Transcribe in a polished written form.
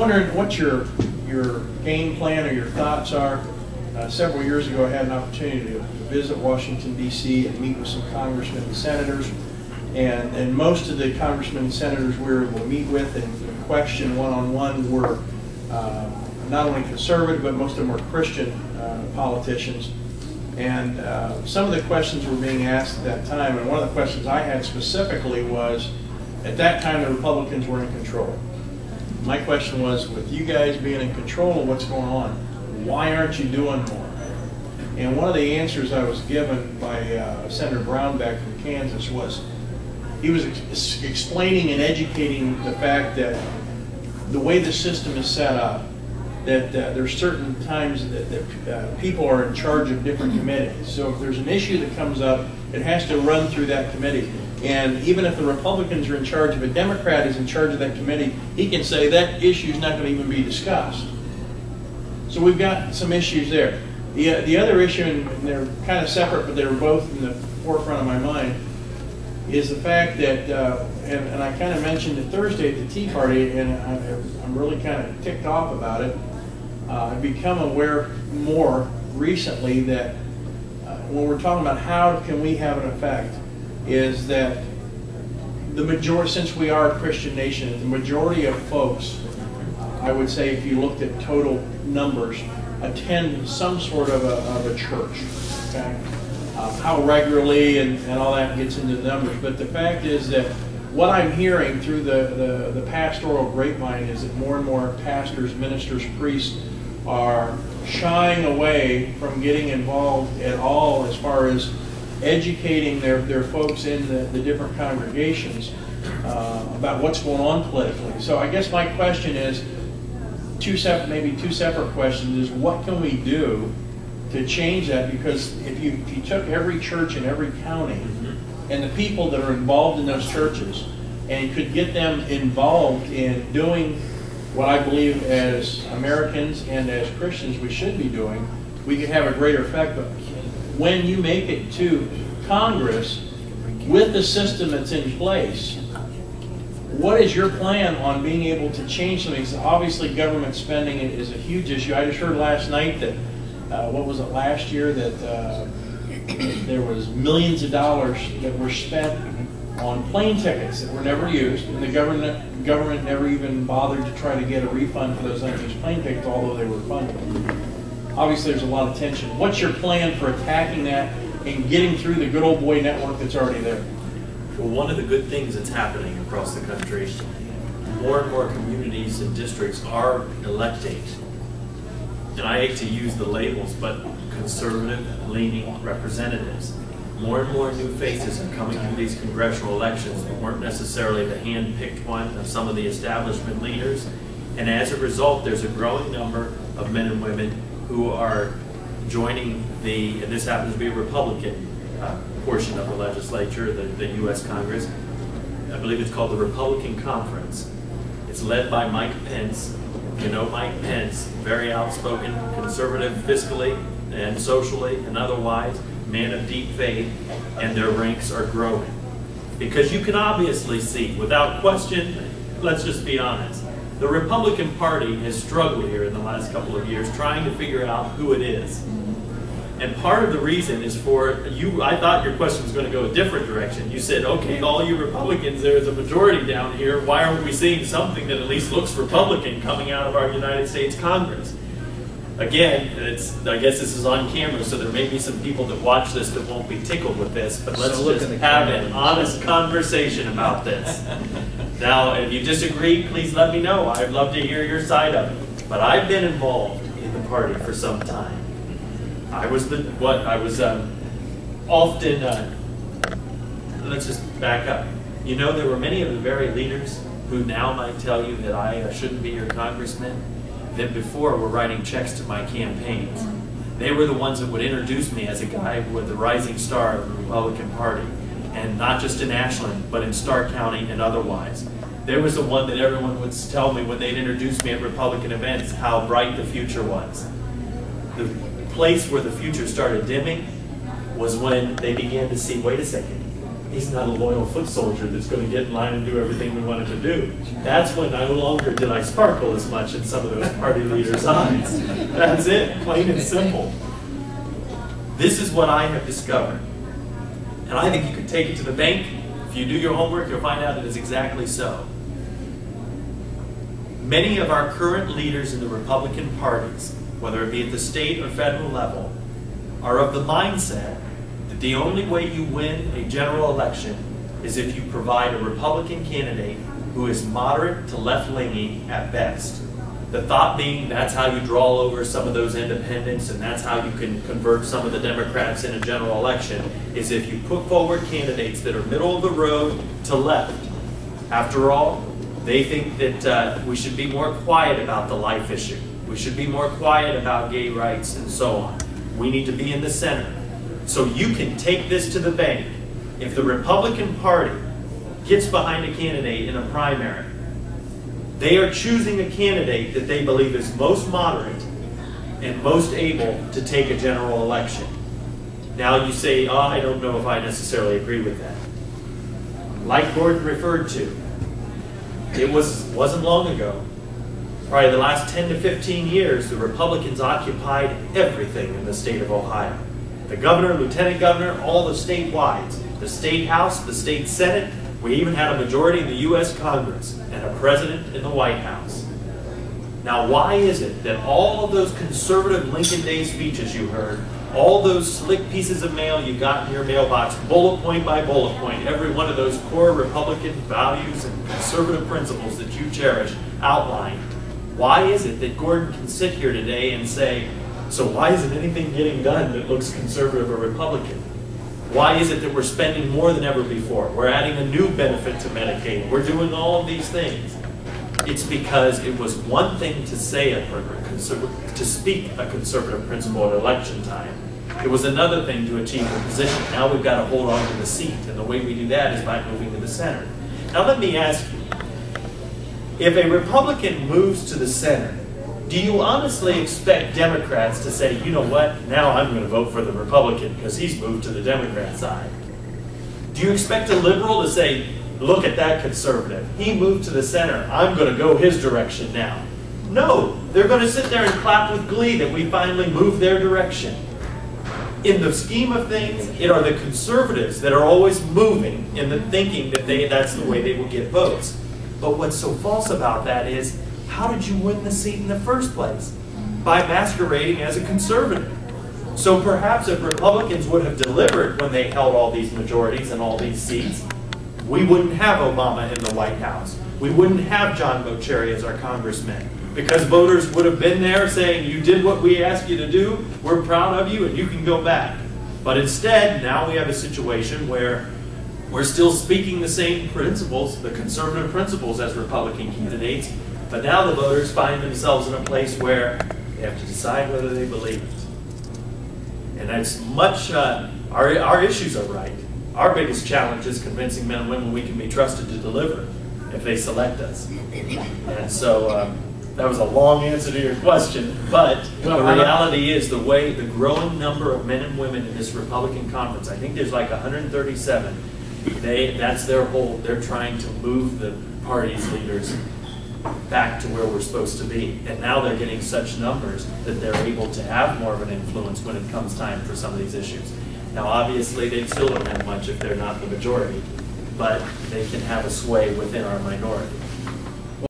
wondering what your game plan or your thoughts are. Several years ago, I had an opportunity to visit Washington, D.C. and meet with some congressmen and senators. And most of the congressmen and senators we were able to meet with and question one-on-one were not only conservative, but most of them were Christian politicians. And some of the questions were being asked at that time, and one of the questions I had specifically was, at that time the Republicans were in control. My question was, with you guys being in control of what's going on, why aren't you doing more? And one of the answers I was given by Senator Brownback from Kansas was, he was explaining and educating the fact that the way the system is set up, that there's certain times that people are in charge of different committees. So if there's an issue that comes up, it has to run through that committee. And even if the Republicans are in charge, if a Democrat is in charge of that committee, he can say that issue is not going to even be discussed. So we've got some issues there. The other issue, and they're kind of separate, but they were both in the forefront of my mind, is the fact that, and I kind of mentioned it Thursday at the Tea Party, and I'm really kind of ticked off about it. I've become aware more recently that when we're talking about how can we have an effect, is that the majority, since we are a Christian nation, the majority of folks, I would say if you looked at total numbers, attend some sort of a church. Okay? How regularly and all that gets into the numbers, but the fact is that what I'm hearing through the pastoral grapevine is that more and more pastors, ministers, priests are shying away from getting involved at all as far as educating their folks in the different congregations about what's going on politically. So I guess my question is, maybe two separate questions, is what can we do to change that? Because if you took every church in every county and the people that are involved in those churches and could get them involved in doing what I believe as Americans and as Christians we should be doing, we could have a greater effect. But when you make it to Congress with the system that's in place, what is your plan on being able to change some things? Obviously, government spending is a huge issue. I just heard last night that, what was it, last year, that there was millions of dollars that were spent on plane tickets that were never used, and the government never even bothered to try to get a refund for those unused plane tickets, although they were funded. Obviously, there's a lot of tension. What's your plan for attacking that and getting through the good old boy network that's already there? Well, one of the good things that's happening across the country, more and more communities and districts are electing, and I hate to use the labels, but conservative-leaning representatives. More and more new faces are coming through these congressional elections that weren't necessarily the hand-picked one of some of the establishment leaders. And as a result, there's a growing number of men and women who are joining and this happens to be a Republican portion of the legislature, the U.S. Congress. I believe it's called the Republican Conference. It's led by Mike Pence. You know Mike Pence, very outspoken, conservative fiscally and socially and otherwise, man of deep faith, and their ranks are growing. Because you can obviously see, without question, let's just be honest, the Republican Party has struggled here in the last couple of years trying to figure out who it is. And part of the reason is for you, I thought your question was going to go a different direction. You said, okay, all you Republicans, there's a majority down here. Why aren't we seeing something that at least looks Republican coming out of our United States Congress? Again, I guess this is on camera, so there may be some people that watch this that won't be tickled with this, but let's just have an honest conversation about this. Now, if you disagree, please let me know. I'd love to hear your side of it. But I've been involved in the party for some time. I was often, let's just back up. You know, there were many of the very leaders who now might tell you that I shouldn't be your congressman, that before were writing checks to my campaigns. They were the ones that would introduce me as a guy with the rising star of the Republican Party, and not just in Ashland, but in Stark County and otherwise. There was the one that everyone would tell me when they'd introduce me at Republican events how bright the future was. The place where the future started dimming was when they began to see, wait a second, he's not a loyal foot soldier that's going to get in line and do everything we wanted to do. That's when no longer did I sparkle as much in some of those party leaders' eyes. That's it, plain and simple. This is what I have discovered. And I think you could take it to the bank. If you do your homework, you'll find out it is exactly so. Many of our current leaders in the Republican parties, whether it be at the state or federal level, are of the mindset that the only way you win a general election is if you provide a Republican candidate who is moderate to left-leaning at best. The thought being that's how you draw over some of those independents and that's how you can convert some of the Democrats in a general election, is if you put forward candidates that are middle of the road to left. After all, they think that we should be more quiet about the life issue. We should be more quiet about gay rights and so on. We need to be in the center. So you can take this to the bank. If the Republican Party gets behind a candidate in a primary, they are choosing a candidate that they believe is most moderate and most able to take a general election. Now you say, oh, I don't know if I necessarily agree with that. Like Gordon referred to, it wasn't long ago, probably the last 10 to 15 years, the Republicans occupied everything in the state of Ohio. The governor, lieutenant governor, all the statewides, the state house, the state senate. We even had a majority in the U.S. Congress and a president in the White House. Now, why is it that all of those conservative Lincoln Day speeches you heard, all those slick pieces of mail you got in your mailbox, bullet point by bullet point, every one of those core Republican values and conservative principles that you cherish outlined, why is it that Gordon can sit here today and say, so why isn't anything getting done that looks conservative or Republican? Why is it that we're spending more than ever before? We're adding a new benefit to Medicaid. We're doing all of these things. It's because it was one thing to say to speak a conservative principle at election time. It was another thing to achieve the position. Now we've got to hold on to the seat, and the way we do that is by moving to the center. Now let me ask you, if a Republican moves to the center, do you honestly expect Democrats to say, you know what, now I'm going to vote for the Republican because he's moved to the Democrat side? Do you expect a liberal to say, look at that conservative, he moved to the center, I'm going to go his direction now? No, they're going to sit there and clap with glee that we finally moved their direction. In the scheme of things, it are the conservatives that are always moving in the thinking that that's the way they will get votes. But what's so false about that is, how did you win the seat in the first place? By masquerading as a conservative. So perhaps if Republicans would have delivered when they held all these majorities and all these seats, we wouldn't have Obama in the White House. We wouldn't have John Bocheri as our congressman. Because voters would have been there saying, you did what we asked you to do, we're proud of you, and you can go back. But instead, now we have a situation where we're still speaking the same principles, the conservative principles as Republican candidates, but now the voters find themselves in a place where they have to decide whether they believe it. And it's much, our issues are right. Our biggest challenge is convincing men and women we can be trusted to deliver if they select us. And so that was a long answer to your question, but the reality is the growing number of men and women in this Republican conference, I think there's like 137, that's their whole, they're trying to move the party's leaders back to where we're supposed to be. And now they're getting such numbers that they're able to have more of an influence when it comes time for some of these issues. Now obviously they still don't have much if they're not the majority, but they can have a sway within our minority.